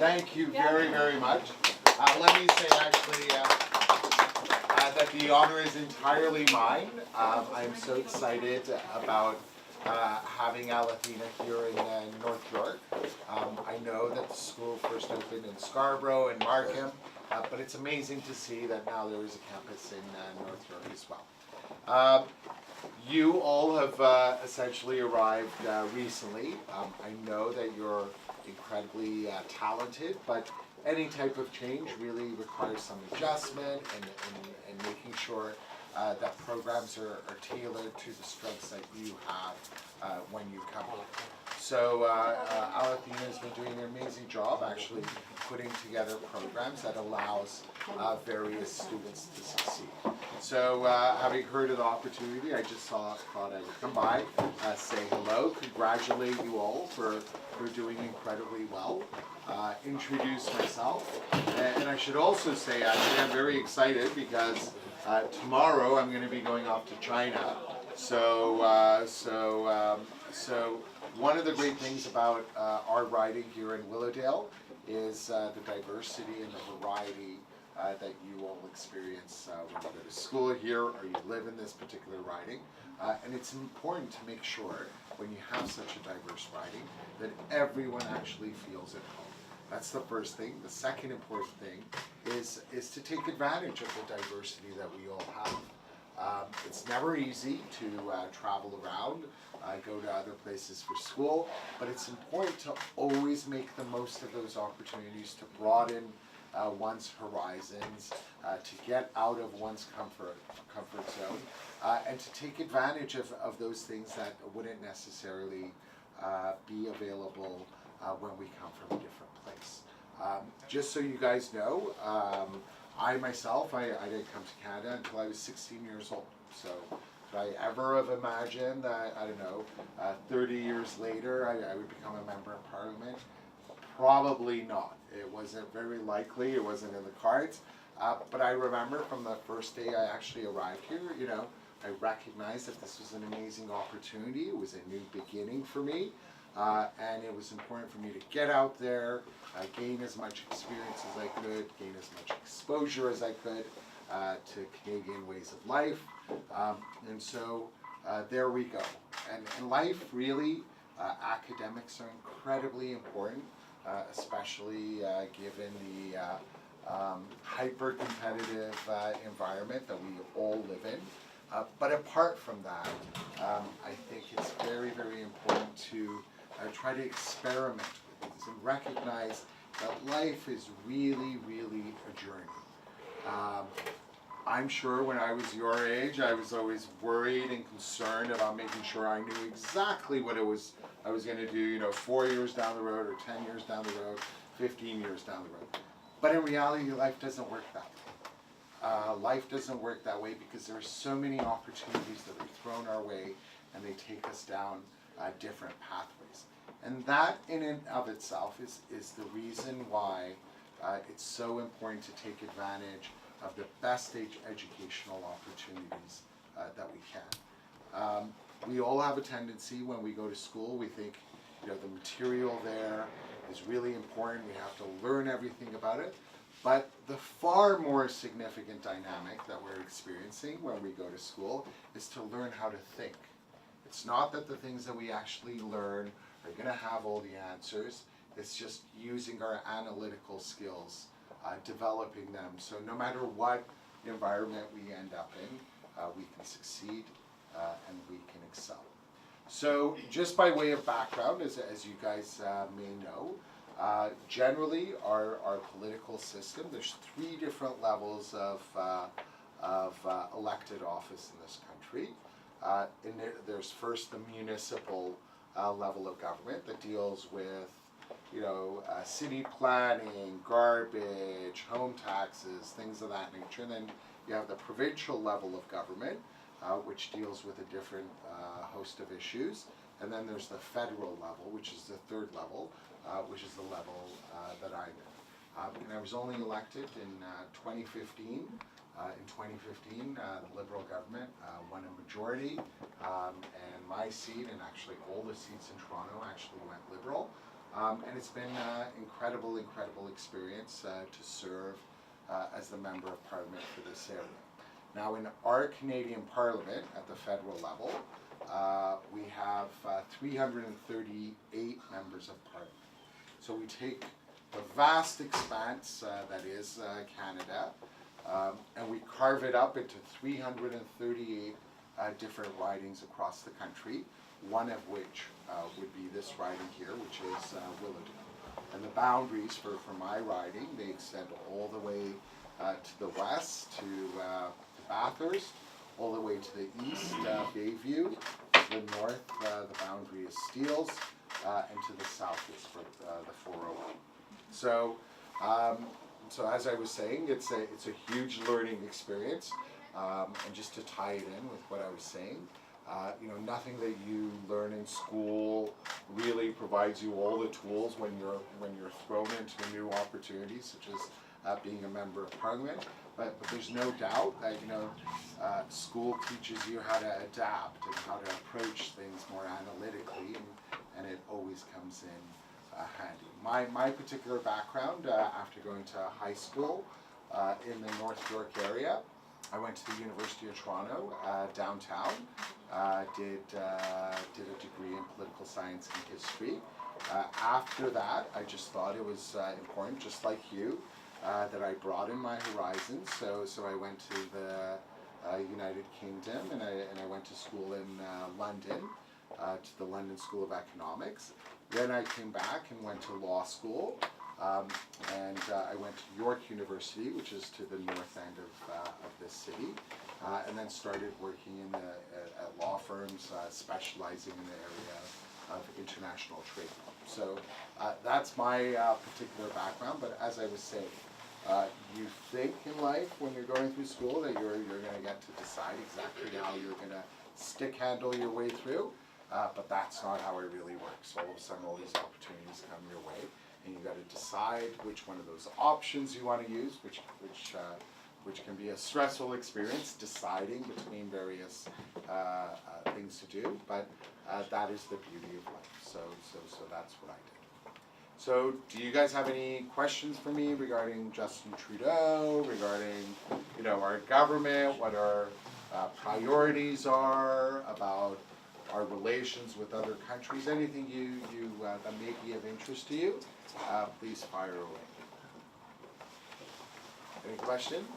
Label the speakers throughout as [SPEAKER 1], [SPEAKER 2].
[SPEAKER 1] Thank you very, very much. Let me say actually that the honor is entirely mine. I'm so excited about having Alathina here in North York. I know that the school first opened in Scarborough and Markham, but it's amazing to see that now there is a campus in North York as well. You all have essentially arrived recently. I know that you're incredibly talented, but any type of change really requires some adjustment and making sure that programs are tailored to the strengths that you have when you come here. So Alathina has been doing an amazing job actually putting together programs that allows various students to succeed. So having heard of the opportunity, I just thought I would come by, say hello, congratulate you all for doing incredibly well, introduce myself, and I should also say actually I'm very excited because tomorrow I'm going to be going off to China. So one of the great things about our riding here in Willowdale is the diversity and the variety that you all experience when you go to school here or you live in this particular riding. And it's important to make sure when you have such a diverse riding that everyone actually feels at home. That's the first thing. The second important thing is to take advantage of the diversity that we all have. It's never easy to travel around, go to other places for school, but it's important to always make the most of those opportunities to broaden one's horizons, to get out of one's comfort zone, and to take advantage of those things that wouldn't necessarily be available when we come from a different place. Just so you guys know, I myself, I didn't come to Canada until I was 16 years old. So could I ever have imagined that, I don't know, 30 years later I would become a member of parliament? Probably not. It wasn't very likely, it wasn't in the cards. But I remember from the first day I actually arrived here, you know, I recognized that this was an amazing opportunity. It was a new beginning for me. And it was important for me to get out there, gain as much experience as I could, gain as much exposure as I could to Canadian ways of life. And so there we go. And in life, really, academics are incredibly important, especially given the hyper-competitive environment that we all live in. But apart from that, I think it's very, very important to try to experiment with things and recognize that life is really, really a journey. I'm sure when I was your age, I was always worried and concerned about making sure I knew exactly what I was going to do, you know, 4 years down the road or 10 years down the road, 15 years down the road. But in reality, life doesn't work that way. Life doesn't work that way because there are so many opportunities that are thrown our way and they take us down different pathways. And that in and of itself is the reason why it's so important to take advantage of the best educational opportunities that we can. We all have a tendency when we go to school, we think, you know, the material there is really important, we have to learn everything about it. But the far more significant dynamic that we're experiencing when we go to school is to learn how to think. It's not that the things that we actually learn are going to have all the answers, it's just using our analytical skills, developing them, so no matter what environment we end up in, we can succeed and we can excel. So just by way of background, as you guys may know, generally our political system, there's 3 different levels of elected office in this country. There's first the municipal level of government that deals with, you know, city planning, garbage, home taxes, things of that nature. And then you have the provincial level of government, which deals with a different host of issues. And then there's the federal level, which is the 3rd level, which is the level that I'm in. And I was only elected in 2015. In 2015, the Liberal government won a majority, and my seat, and actually all the seats in Toronto, actually went Liberal. And it's been an incredible experience to serve as the Member of Parliament for this area. Now in our Canadian Parliament at the federal level, we have 338 members of Parliament. So we take the vast expanse that is Canada, and we carve it up into 338 different ridings across the country, one of which would be this riding here, which is Willowdale. And the boundaries for my riding, they extend all the way to the west, to Bathurst, all the way to the east, Bayview, to the north, the boundary is Steeles, and to the south is for the 401. So, so as I was saying, it's a huge learning experience, and just to tie it in with what I was saying, you know, nothing that you learn in school really provides you all the tools when you're thrown into new opportunities, such as being a member of Parliament. But there's no doubt that, you know, school teaches you how to adapt and how to approach things more analytically, and it always comes in handy. My particular background, after going to high school in the North York area, I went to the University of Toronto downtown, did a degree in political science and history. After that, I just thought it was important, just like you, that I broaden my horizons. So I went to the United Kingdom, and I went to school in London, to the London School of Economics. Then I came back and went to law school, and I went to York University, which is to the north end of this city, and then started working at law firms, specializing in the area of international trade. So that's my particular background, but as I was saying, you think in life when you're going through school that you're going to get to decide exactly how you're going to stick handle your way through, but that's not how it really works. All of a sudden all these opportunities come your way, and you got to decide which one of those options you want to use, which can be a stressful experience, deciding between various things to do, but that is the beauty of life. So that's what I did. So do you guys have any questions for me regarding Justin Trudeau, regarding, you know, our government, what our priorities are, about our relations with other countries, anything that may be of interest to you, please fire away. Any questions?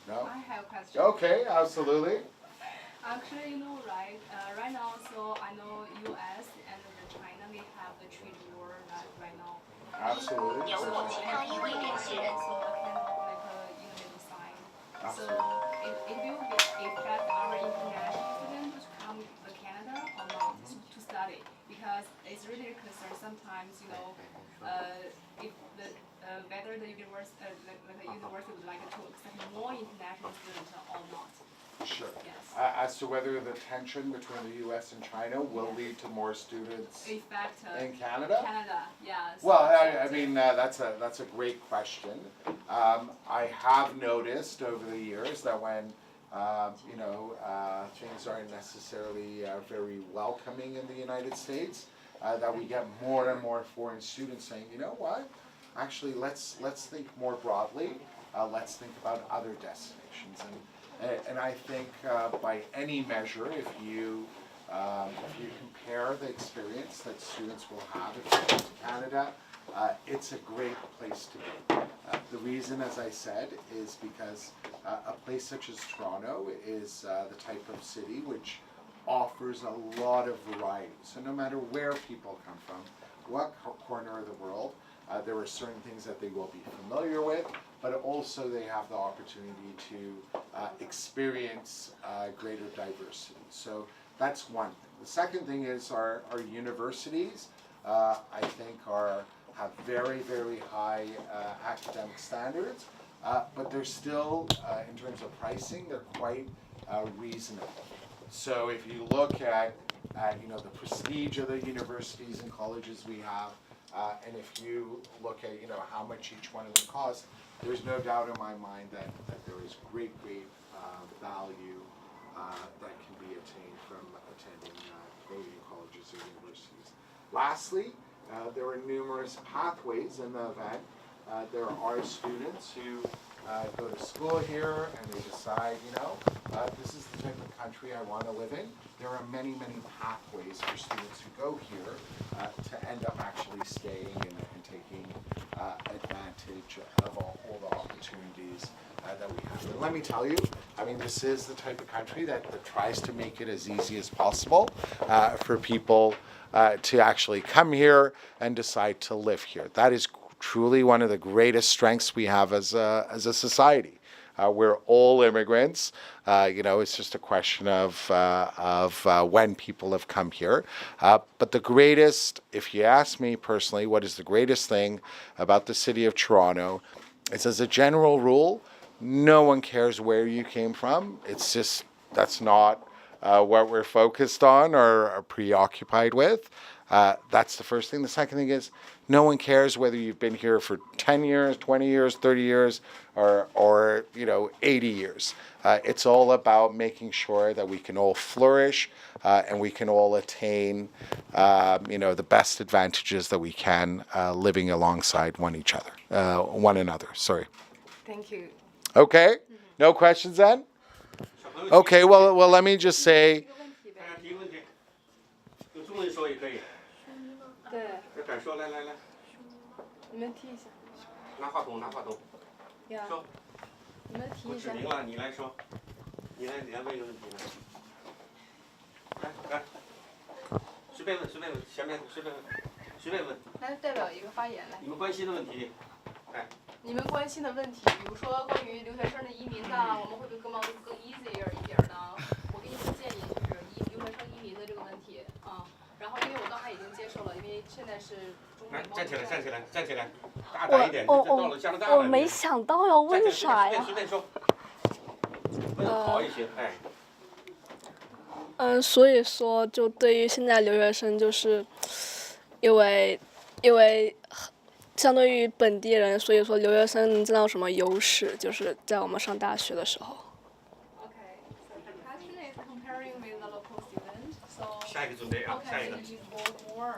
[SPEAKER 1] No?
[SPEAKER 2] I have a question.
[SPEAKER 1] Okay, absolutely.
[SPEAKER 2] Actually, you know, right now, so I know U.S. and China, they have the trade war right now.
[SPEAKER 1] Absolutely.
[SPEAKER 2] So I can like a universal sign. So it will be affect our international students to come to Canada or not to study, because it's really concerned sometimes, you know, if the whether the university would like to accept more international students or not.
[SPEAKER 1] Sure.
[SPEAKER 2] Yes.
[SPEAKER 1] As to whether the tension between the U.S. and China will lead to more students
[SPEAKER 2] Effect
[SPEAKER 1] in Canada?
[SPEAKER 2] Canada, yes.
[SPEAKER 1] Well, I mean, that's a great question. I have noticed over the years that when you know, things aren't necessarily very welcoming in the United States, that we get more and more foreign students saying, you know what, actually let's think more broadly, let's think about other destinations. And I think by any measure, if you compare the experience that students will have if they come to Canada, it's a great place to be. The reason, as I said, is because a place such as Toronto is the type of city which offers a lot of variety. So no matter where people come from, what corner of the world, there are certain things that they will be familiar with, but also they have the opportunity to experience greater diversity. So that's one thing. The second thing is our universities, I think, have very, very high academic standards, but they're still, in terms of pricing, they're quite reasonable. So if you look at you know, the prestige of the universities and colleges we have, and if you look at, you know, how much each one of them costs, there's no doubt in my mind that there is great value that can be attained from attending Canadian colleges or universities. Lastly, there are numerous pathways in the event. There are students who go to school here and they decide, this is the type of country I want to live in. There are many, many pathways for students who go here to end up actually staying and taking advantage of all the opportunities that we have. And let me tell you, this is the type of country that tries to make it as easy as possible for people to actually come here and decide to live here. That is truly one of the greatest strengths we have as a society. We're all immigrants. It's just a question of when people have come here. But the greatest, if you ask me personally, what is the greatest thing about the city of Toronto is, as a general rule, no one cares where you came from. It's just, that's not what we're focused on or preoccupied with. That's the first thing. The second thing is, no one cares whether you've been here for 10 years, 20 years, 30 years, or 80 years. It's all about making sure that we can all flourish and we can all attain, the best advantages that we can living alongside one another. Sorry.
[SPEAKER 2] Thank you.
[SPEAKER 1] Okay. No questions then? Okay. Well, let me just say.
[SPEAKER 3] 用中文说也可以。
[SPEAKER 2] 对。
[SPEAKER 3] 这敢说，来，
[SPEAKER 2] 你们提一下。
[SPEAKER 3] 拿话筒。
[SPEAKER 2] 呀。
[SPEAKER 3] 说。
[SPEAKER 2] 你们提
[SPEAKER 3] 我
[SPEAKER 2] 一下。
[SPEAKER 3] 指明了，你来说，你来问一个问题来。来，随便问，前面随便问。
[SPEAKER 2] 来，代表一个发言来。
[SPEAKER 3] 你们关心的问题，哎。
[SPEAKER 2] 你们关心的问题，比如说关于留学生的移民呢，我们会不会更 easier 一点呢？我给你们建议就是留学生移民的这个问题啊。然后因为我刚才已经接受了，因为现在是中美贸易战。站起来，大胆一点，这到了加拿大了。
[SPEAKER 4] 我没想到要问啥呀。
[SPEAKER 3] 随便说，问得好一些，哎。
[SPEAKER 4] 所以说，就对于现在留学生，就是因为相对于本地人，所以说留学生能占到什么优势？就是在我们上大学的时候。
[SPEAKER 2] Okay, so the question is comparing with the local student. So
[SPEAKER 3] 下一个准备啊，下一个。
[SPEAKER 2] how can we involve more